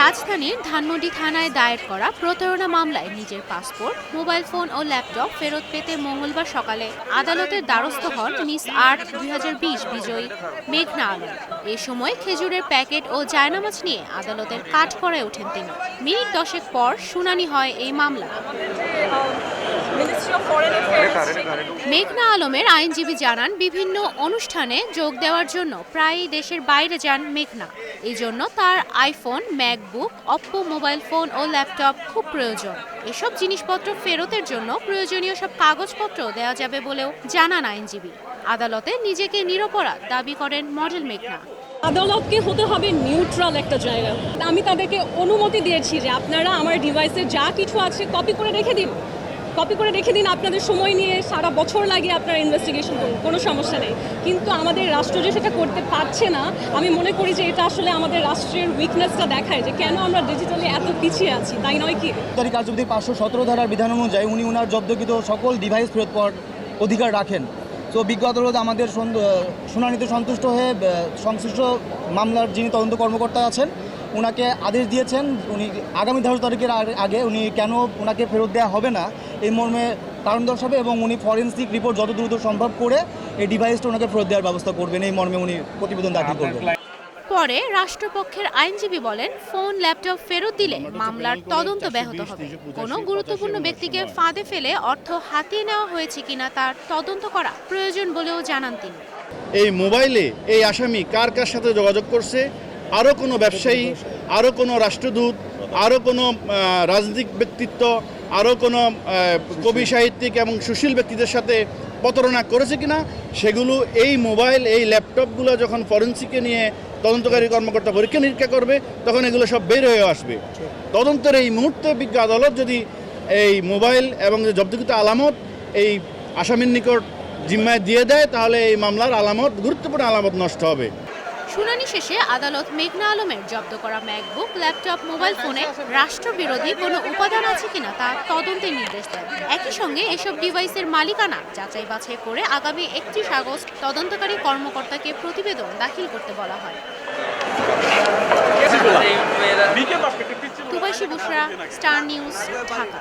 রাজধানীর ধানমন্ডি থানায় দায়ের করা প্রতারণা মামলায় নিজের পাসপোর্ট, মোবাইল ফোন ও ল্যাপটপ ফেরত পেতে মঙ্গলবার সকালে আদালতের দ্বারস্থ হন মিস আর্ট 2020 বিজয়ী মেঘনা আলম। এ সময় খেজুরের প্যাকেট ও জায়নামাজ নিয়ে আদালতের কাঠগড়ায় ওঠেন তিনি। মিনিট 10 পর শুনানি হয় এই মামলা। মেঘনা আলমের আইনজীবী জানান, বিভিন্ন অনুষ্ঠানে যোগ দেওয়ার জন্য প্রায়ই দেশের বাইরে যান মেঘনা। এই জন্য তার iPhone, MacBook, Oppo mobile phone ও ল্যাপটপ খুব প্রয়োজন। এসব জিনিসপত্র ফেরতের জন্য প্রয়োজনীয় সব কাগজপত্র দেওয়া যাবে বলেও জানান আইনজীবী। আদালতে নিজেকে নিরপরাধ দাবি করেন মডেল মেঘনা। আদালতকে হতে হবে নিউট্রাল একটা জায়গা। আমি তাদেরকে অনুমতি দিয়েছি যে আপনারা আমার ডিভাইসে যা কিছু আছে কপি করে রেখে দিন, আপনাদের সময় নিয়ে সারা বছর লাগিয়ে আপনারা ইনভেস্টিগেশন করুন, কোনো সমস্যা নেই। কিন্তু আমাদের রাষ্ট্র যে সেটা করতে পারছে না, আমি মনে করি যে এটা আসলে আমাদের রাষ্ট্রের উইকনেসটা দেখায় যে কেন আমরা ডিজিটালি এত পিছিয়ে আছি, তাই নয় কি? কার্যবিধি 517 ধারার বিধান অনুযায়ী উনি ওনার জব্দকৃত সকল ডিভাইস ফেরত পাওয়ার অধিকার রাখেন। তো বিজ্ঞ আদালত আমাদের শুনানিতে সন্তুষ্ট হয়ে সংশ্লিষ্ট মামলার যিনি তদন্ত কর্মকর্তা আছেন ওনাকে আদেশ দিয়েছেন, উনি আগামী 10 তারিখের আগে উনি কেন ওনাকে ফেরত দেওয়া হবে না এই মর্মে কারণ দর্শাবে এবং উনি ফরেন্সিক রিপোর্ট যত দ্রুত সম্ভব করে এই ডিভাইসটা ওনাকে ফেরত দেওয়ার ব্যবস্থা করবেন, এই মর্মে উনি প্রতিবেদন দাখিল করবেন। পরে রাষ্ট্রপক্ষের আইনজীবী বলেন, ফোন, ল্যাপটপ ফেরত দিলে মামলার তদন্ত ব্যাহত হবে। কোনো গুরুত্বপূর্ণ ব্যক্তিকে ফাঁদে ফেলে অর্থ হাতিয়ে নেওয়া হয়েছে কিনা তার তদন্ত করা প্রয়োজন বলেও জানান তিনি। এই মোবাইলে এই আসামি কার কার সাথে যোগাযোগ করছে, আরও কোনো ব্যবসায়ী, আরও কোনো রাষ্ট্রদূত, আরও কোনো রাজনৈতিক ব্যক্তিত্ব, আরও কোনো কবি সাহিত্যিক এবং সুশীল ব্যক্তিদের সাথে প্রতারণা করেছে কিনা সেগুলো এই মোবাইল, এই ল্যাপটপগুলো যখন ফরেন্সিকে নিয়ে তদন্তকারী কর্মকর্তা পরীক্ষা নিরীক্ষা করবে তখন এগুলো সব বের হয়ে আসবে। তদন্তের এই মুহূর্তে বিজ্ঞ আদালত যদি এই মোবাইল এবং জব্দকৃত আলামত এই আসামির নিকট জিম্মায় দিয়ে দেয় তাহলে এই মামলার আলামত, গুরুত্বপূর্ণ আলামত নষ্ট হবে। শুনানি শেষে আদালত মেঘনা আলমের জব্দ করা ম্যাকবুক, ল্যাপটপ, মোবাইল ফোনে রাষ্ট্রবিরোধী কোনো উপাদান আছে কিনা তা তদন্তের নির্দেশ দেন। একই সঙ্গে এসব ডিভাইসের মালিকানা যাচাই বাছাই করে আগামী 31 আগস্ট তদন্তকারী কর্মকর্তাকে প্রতিবেদন দাখিল করতে বলা হয়। বিকেল তুবাইশী বুশরা, স্টার নিউজ, ঢাকা।